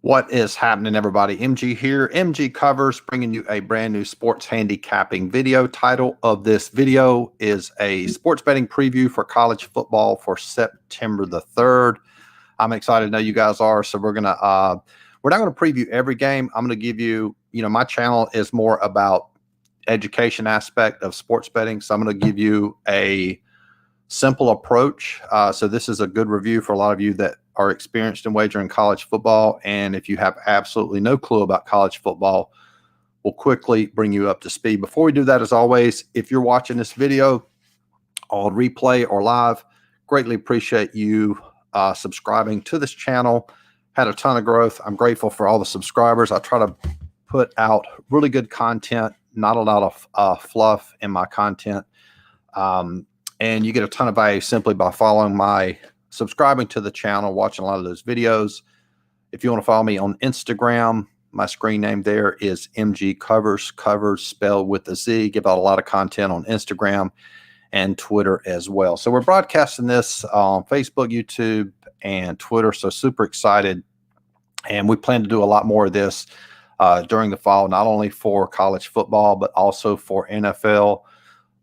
What is happening, everybody? MG here. MG Covers, bringing you a brand new sports handicapping video. Title of this video is a sports betting preview for college football for September the 3rd. I'm excited to know you guys are. So we're not going to preview every game. I'm going to give you, my channel is more about education aspect of sports betting. So I'm going to give you a simple approach. So this is a good review for a lot of you that are experienced in wagering college football. And if you have absolutely no clue about college football, we'll quickly bring you up to speed. Before we do that, as always, if you're watching this video on replay or live, greatly appreciate you subscribing to this channel. Had a ton of growth. I'm grateful for all the subscribers. I try to put out really good content, not a lot of fluff in my content. And you get a ton of value simply by subscribing to the channel, watching a lot of those videos. If you want to follow me on Instagram, my screen name there is MG Covers, Covers spelled with a Z. Give out a lot of content on Instagram and Twitter as well. So we're broadcasting this on Facebook, YouTube, and Twitter. So super excited. And we plan to do a lot more of this during the fall, not only for college football, but also for NFL.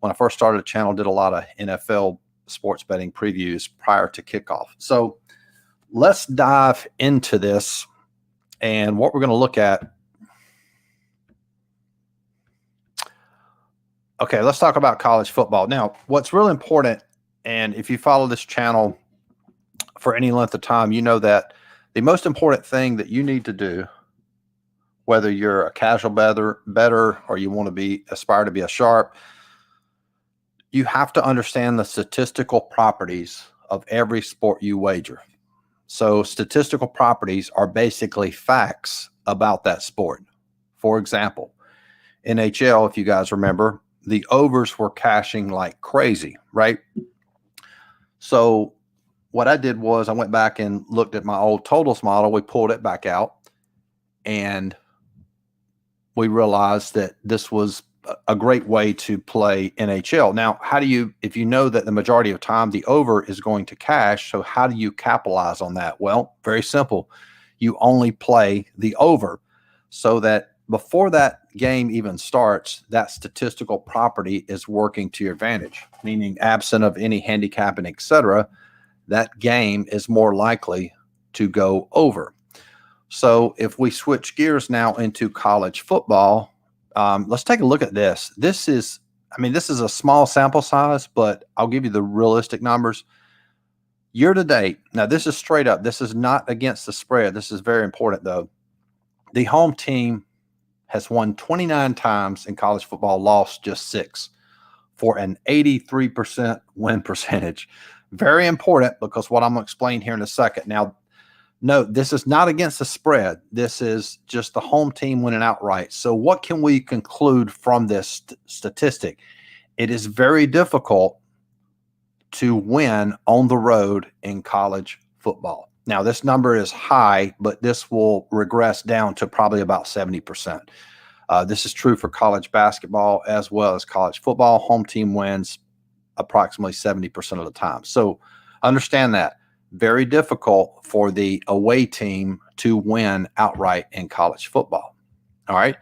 When I first started the channel, did a lot of NFL sports betting previews prior to kickoff. So let's dive into this. And what we're going to look at. Okay, let's talk about college football. Now, what's really important, and if you follow this channel for any length of time, you know that the most important thing that you need to do, whether you're a casual bettor or you want to aspire to be a sharp, you have to understand the statistical properties of every sport you wager. So statistical properties are basically facts about that sport. For example, NHL, if you guys remember, the overs were cashing like crazy, right? So what I did was I went back and looked at my old totals model. We pulled it back out and we realized that this was a great way to play NHL. Now, if you know that the majority of time the over is going to cash, so how do you capitalize on that? Well, very simple. You only play the over so that before that game even starts, that statistical property is working to your advantage, meaning absent of any handicapping, etc., that game is more likely to go over. So if we switch gears now into college football, let's take a look at this. This is a small sample size, but I'll give you the realistic numbers. Year to date, now this is straight up. This is not against the spread. This is very important, though. The home team has won 29 times in college football, lost just 6 for an 83% win percentage. Very important because what I'm going to explain here in a second. Now, note, this is not against the spread. This is just the home team winning outright. So what can we conclude from this statistic? It is very difficult to win on the road in college football. Now, this number is high, but this will regress down to probably about 70%. This is true for college basketball as well as college football. Home team wins approximately 70% of the time. So understand that. Very difficult for the away team to win outright in college football. All right.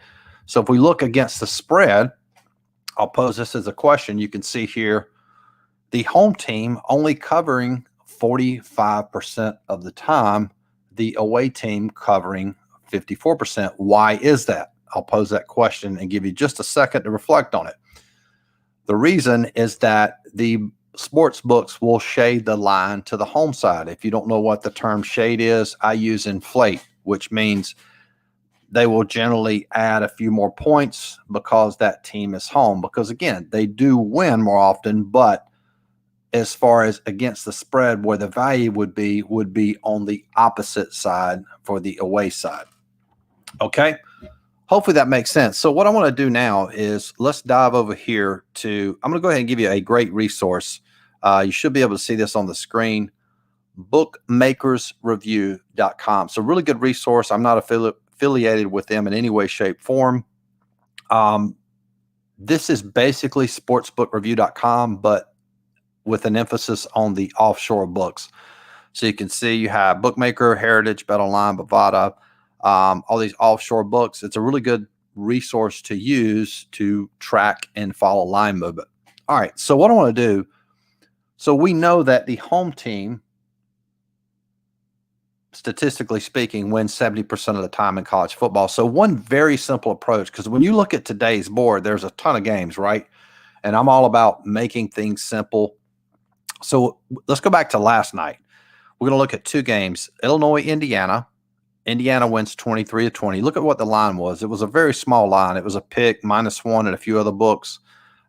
So if we look against the spread, I'll pose this as a question. You can see here the home team only covering 45% of the time, the away team covering 54%. Why is that? I'll pose that question and give you just a second to reflect on it. The reason is that the sports books will shade the line to the home side. If you don't know what the term shade is, I use inflate, which means they will generally add a few more points because that team is home. Because again, they do win more often, but as far as against the spread, where the value would be on the opposite side for the away side. Okay. Hopefully that makes sense. So what I want to do now is let's dive over here I'm going to go ahead and give you a great resource. You should be able to see this on the screen, bookmakersreview.com. So really good resource. I'm not affiliated with them in any way, shape, form. This is basically sportsbookreview.com, but with an emphasis on the offshore books. So you can see you have Bookmaker, Heritage, BetOnline, Bovada. all these offshore books. It's a really good resource to use to track and follow line movement. All right, so what I want to do, so we know that the home team, statistically speaking, wins 70% of the time in college football. So one very simple approach, because when you look at today's board, there's a ton of games, right? And I'm all about making things simple. So let's go back to last night. We're going to look at two games. Illinois, Indiana. Indiana wins 23-20. Look at what the line was. It was a very small line. It was a pick, -1 and a few other books.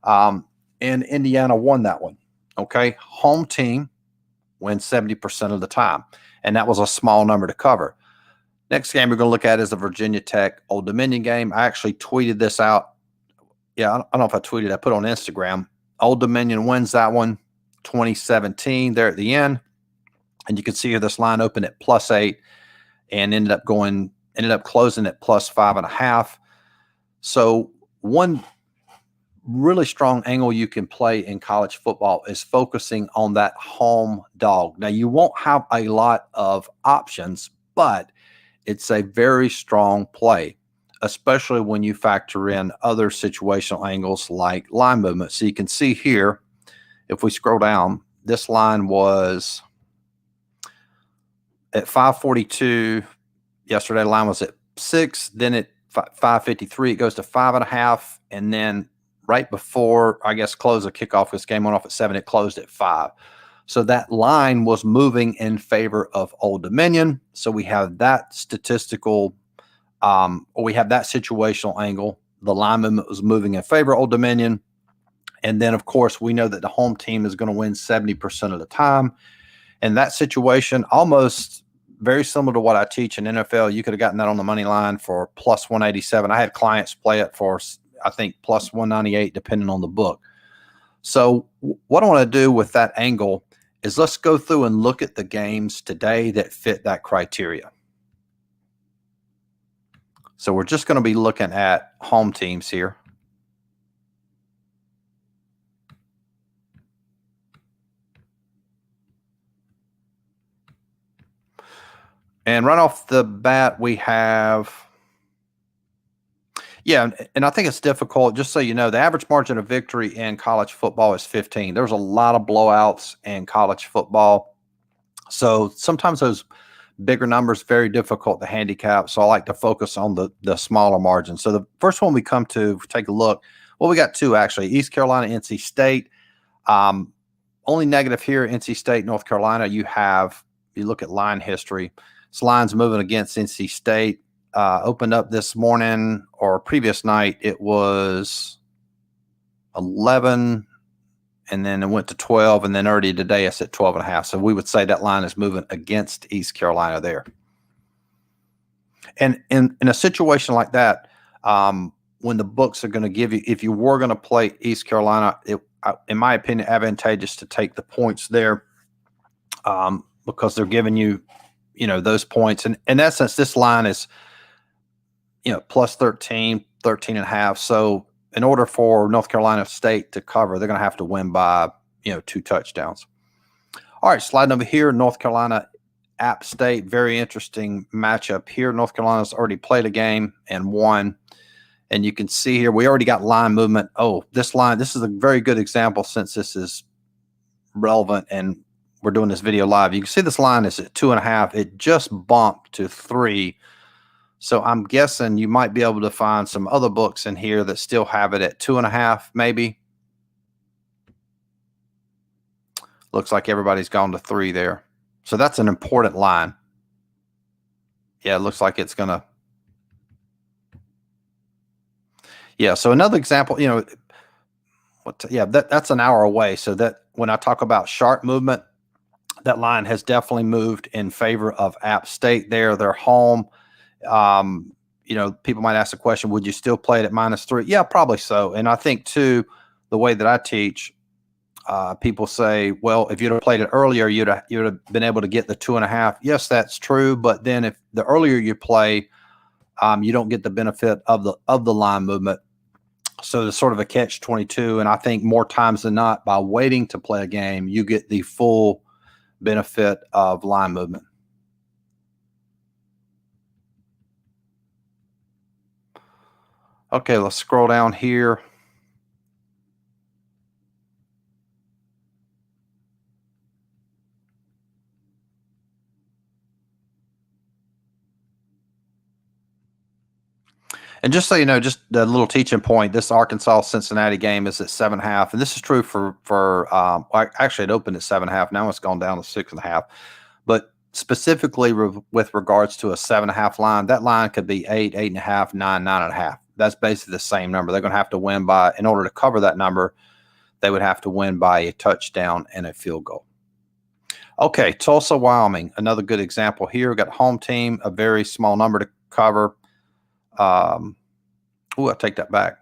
And Indiana won that one. Okay. Home team wins 70% of the time. And that was a small number to cover. Next game we're going to look at is the Virginia Tech Old Dominion game. I actually tweeted this out. Yeah, I don't know if I tweeted. I put it on Instagram. Old Dominion wins that one 2017 there at the end. And you can see here this line opened at +8 and ended up closing at +5.5. So one really strong angle you can play in college football is focusing on that home dog. Now, you won't have a lot of options, but it's a very strong play, especially when you factor in other situational angles like line movement. So you can see here, if we scroll down, this line was at 542. Yesterday, the line was at 6. Then at 553, it goes to 5.5. And then right before, I guess, close of kickoff, this game went off at 7. It closed at 5. So that line was moving in favor of Old Dominion. So we have that statistical, or we have that situational angle. The line movement was moving in favor of Old Dominion. And then, of course, we know that the home team is going to win 70% of the time. In that situation, almost very similar to what I teach in NFL, you could have gotten that on the money line for +187. I had clients play it for, I think, +198, depending on the book. So what I want to do with that angle is let's go through and look at the games today that fit that criteria. So we're just going to be looking at home teams here. And right off the bat, we have, yeah, and I think it's difficult. Just so you know, the average margin of victory in college football is 15. There's a lot of blowouts in college football. So sometimes those bigger numbers very difficult to handicap. So I like to focus on the smaller margins. So the first one we come to, take a look. Well, we got two actually: East Carolina, NC State. Only negative here, NC State, North Carolina. You look at line history. This line's moving against NC State. Opened up this morning or previous night, it was 11, and then it went to 12, and then already today it's at 12.5. So we would say that line is moving against East Carolina there. And in a situation like that, when the books are going to give you, if you were going to play East Carolina, in my opinion, advantageous to take the points there, because they're giving you, those points. And in essence, this line is, +13, 13.5. So in order for North Carolina State to cover, they're going to have to win by, 2 touchdowns. All right, sliding over here, North Carolina, App State, very interesting matchup here. North Carolina's already played a game and won. And you can see here, we already got line movement. Oh, this is a very good example since this is relevant and we're doing this video live. You can see this line is at 2.5. It just bumped to 3. So I'm guessing you might be able to find some other books in here that still have it at 2.5, maybe. Looks like everybody's gone to 3 there. So that's an important line. Yeah, it looks like it's going to. Yeah, so another example, that's an hour away. So that when I talk about sharp movement, that line has definitely moved in favor of App State there. They're home. People might ask the question, would you still play it at -3? Yeah, probably so. And I think, too, the way that I teach, people say, well, if you'd have played it earlier, you'd have been able to get the 2.5. Yes, that's true. But then if the earlier you play, you don't get the benefit of the line movement. So it's sort of a catch-22. And I think more times than not, by waiting to play a game, you get the full benefit of line movement. Okay, let's scroll down here. And just so you know, just a little teaching point, this Arkansas-Cincinnati game is at 7.5, and this is true well, actually it opened at 7.5. Now it's gone down to 6.5. But specifically with regards to a 7.5 line, that line could be 8, 8.5, 9, 9.5. That's basically the same number. They're going to have to win by, in order to cover that number, they would have to win by a touchdown and a field goal. Okay, Tulsa, Wyoming, another good example here. We've got home team, a very small number to cover. I take that back.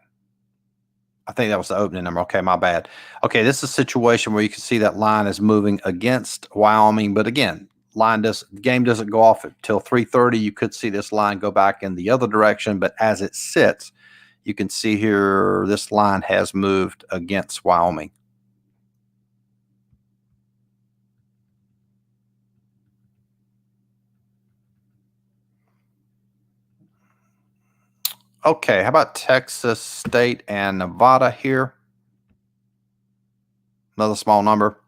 I think that was the opening number. Okay, my bad. Okay, this is a situation where you can see that line is moving against Wyoming, but again, the game doesn't go off until 3:30. You could see this line go back in the other direction, but as it sits, you can see here this line has moved against Wyoming. Okay, how about Texas State and Nevada here? Another small number.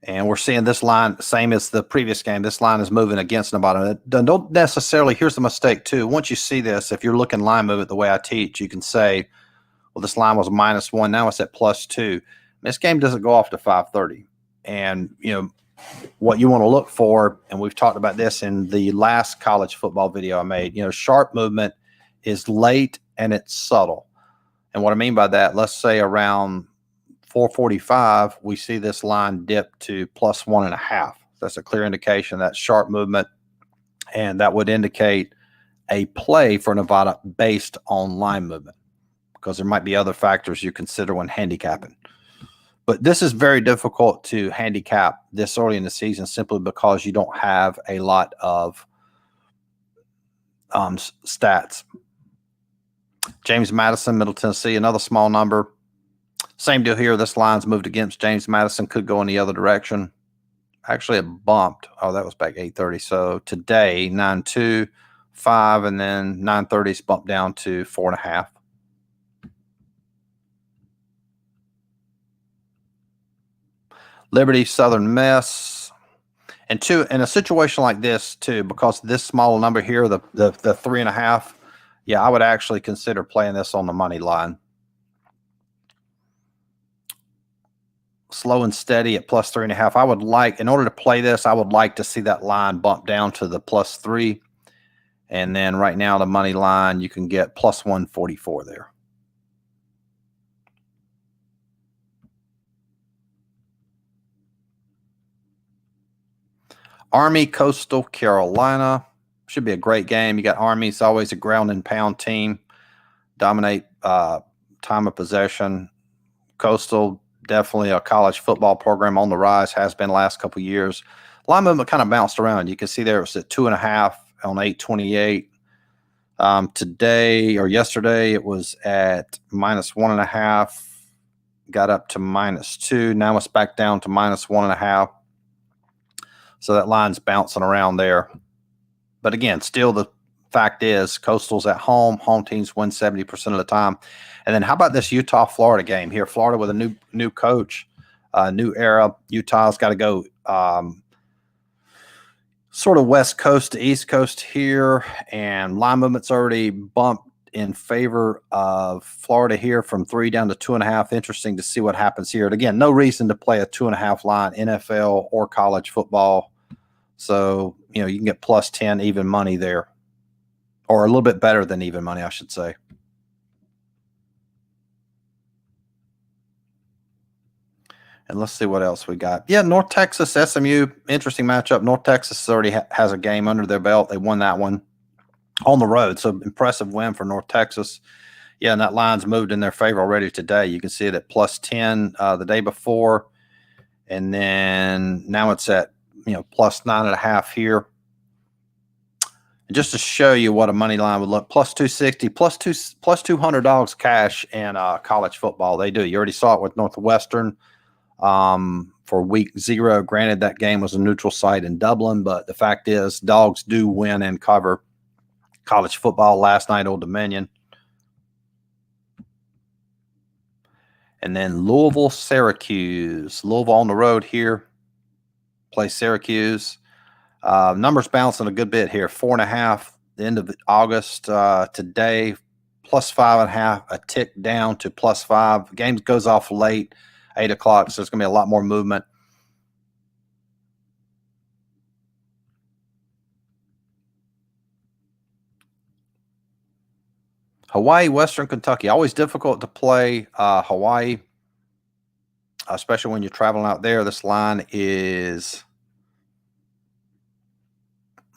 And we're seeing this line, same as the previous game, this line is moving against Nevada. Don't necessarily, here's the mistake too. Once you see this, if you're looking line movement the way I teach, you can say, well, this line was -1, now it's at +2. This game doesn't go off to 5:30. And, what you want to look for, and we've talked about this in the last college football video I made, sharp movement is late and it's subtle. And what I mean by that, let's say around 4:45, we see this line dip to +1.5. That's a clear indication that's sharp movement, and that would indicate a play for Nevada based on line movement, because there might be other factors you consider when handicapping. But this is very difficult to handicap this early in the season simply because you don't have a lot of stats. James Madison, Middle Tennessee, another small number. Same deal here. This line's moved against James Madison, could go in the other direction. Actually, it bumped. Oh, that was back 8:30. So today, 9.2, 5, and then 9:30's bumped down to 4.5. Liberty, Southern Miss. And in a situation like this, too, because this small number here, the 3.5, yeah, I would actually consider playing this on the money line. Slow and steady at +3.5. I would like, in order to play this, I would like to see that line bump down to the +3. And then right now, the money line, you can get +144 there. Army, Coastal Carolina. Should be a great game. You got Army. It's always a ground and pound team. Dominate time of possession. Coastal, definitely a college football program on the rise, has been the last couple of years. Line movement kind of bounced around. You can see there it was at 2.5 on 8:28. Today or yesterday, it was at -1.5. Got up to -2. Now it's back down to -1.5. So that line's bouncing around there. But again, still the fact is Coastal's at home. Home teams win 70% of the time. And then how about this Utah-Florida game here? Florida with a new coach, new era. Utah's got to go sort of West Coast to East Coast here. And line movement's already bumped in favor of Florida here from 3 down to 2.5. Interesting to see what happens here. And again, no reason to play a 2.5 line, NFL or college football. So, you can get +10 even money there, or a little bit better than even money, I should say. And let's see what else we got. Yeah, North Texas, SMU, interesting matchup. North Texas already has a game under their belt. They won that one on the road. So impressive win for North Texas. Yeah, and that line's moved in their favor already today. You can see it at +10 the day before. And then now it's at, +9.5 here. And just to show you what a money line would look, +260, +200 cash in college football. They do. You already saw it with Northwestern for week 0. Granted, that game was a neutral site in Dublin, but the fact is dogs do win and cover. College football last night, Old Dominion. And then Louisville Syracuse. Louisville on the road here. Play Syracuse. Numbers bouncing a good bit here. 4.5. The end of August today. +5.5. A tick down to +5. Game goes off late, 8 o'clock. So there's going to be a lot more movement. Hawaii, Western Kentucky. Always difficult to play Hawaii, especially when you're traveling out there. This line is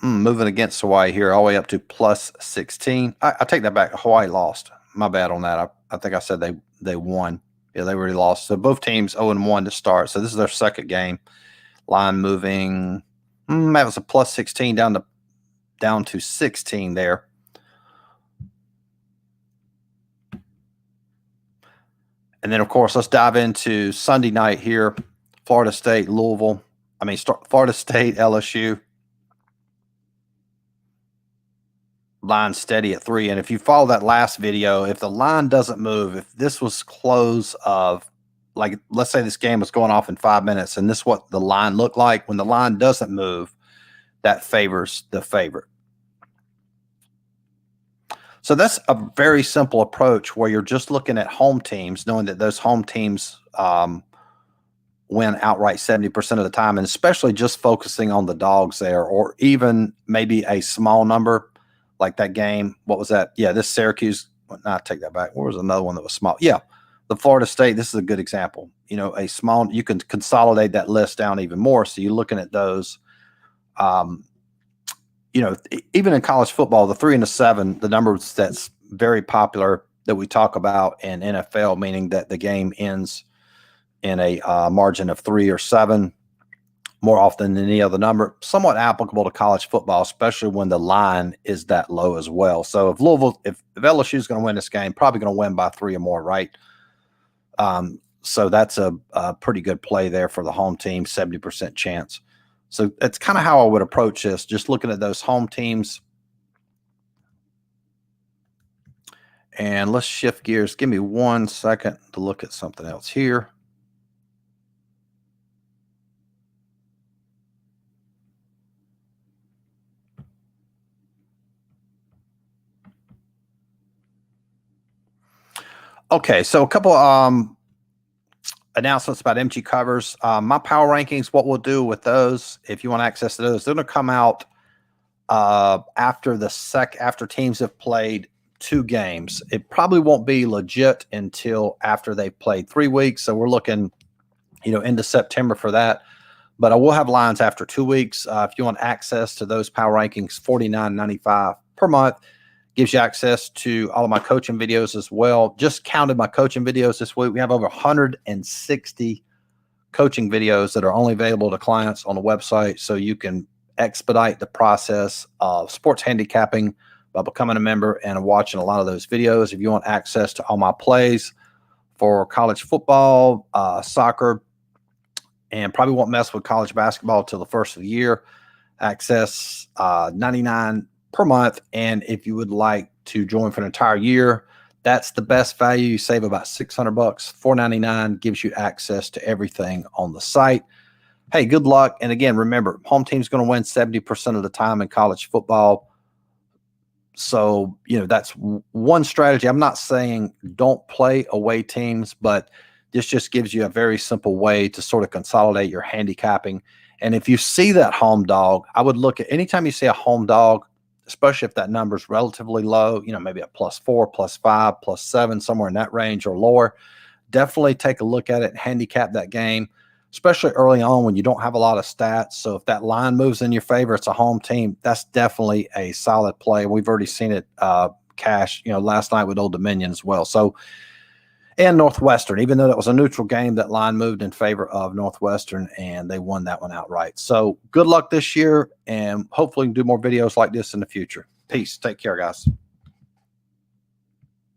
moving against Hawaii here, all the way up to +16. I take that back. Hawaii lost. My bad on that. I think I said they won. Yeah, they already lost. So both teams 0-1 to start. So this is their second game. Line moving. That was a +16 down to 16 there. And then, of course, let's dive into Sunday night here. Florida State, Louisville. Florida State, LSU. Line steady at 3. And if you follow that last video, if the line doesn't move, if this was close of, like, let's say this game was going off in 5 minutes, and this is what the line looked like. When the line doesn't move, that favors the favorite. So that's a very simple approach where you're just looking at home teams, knowing that those home teams win outright 70% of the time, and especially just focusing on the dogs there, or even maybe a small number like that game. What was that? Yeah, this Syracuse. I take that back. Where was another one that was small? Yeah, the Florida State. This is a good example. A small. You can consolidate that list down even more. So you're looking at those. Even in college football, the 3 and the 7, the numbers that's very popular that we talk about in NFL, meaning that the game ends in a margin of 3 or 7 more often than any other number, somewhat applicable to college football, especially when the line is that low as well. So if LSU is going to win this game, probably going to win by 3 or more, right? So that's a pretty good play there for the home team, 70% chance. So that's kind of how I would approach this, just looking at those home teams. And let's shift gears. Give me 1 second to look at something else here. Okay, so a couple announcements about MG covers. My power rankings, what we'll do with those, if you want access to those, they're going to come out after teams have played 2 games. It probably won't be legit until after they've played 3 weeks. So we're looking, into September for that. But I will have lines after 2 weeks. If you want access to those power rankings, $49.95 per month. Gives you access to all of my coaching videos as well. Just counted my coaching videos this week. We have over 160 coaching videos that are only available to clients on the website, so you can expedite the process of sports handicapping by becoming a member and watching a lot of those videos. If you want access to all my plays for college football, soccer, and probably won't mess with college basketball till the first of the year, access $99 per month. And if you would like to join for an entire year, that's the best value. You save about $600. $499 gives you access to everything on the site. Hey, good luck. And again, remember, home team's going to win 70% of the time in college football. So, that's one strategy. I'm not saying don't play away teams, but this just gives you a very simple way to sort of consolidate your handicapping. And if you see that home dog, I would look at anytime you see a home dog, especially if that number is relatively low, maybe a +4, +5, +7, somewhere in that range or lower, definitely take a look at it and handicap that game, especially early on when you don't have a lot of stats. So if that line moves in your favor, it's a home team, that's definitely a solid play. We've already seen it cash, last night with Old Dominion as well. So, and Northwestern, even though that was a neutral game, that line moved in favor of Northwestern, and they won that one outright. So good luck this year, and hopefully we can do more videos like this in the future. Peace. Take care, guys.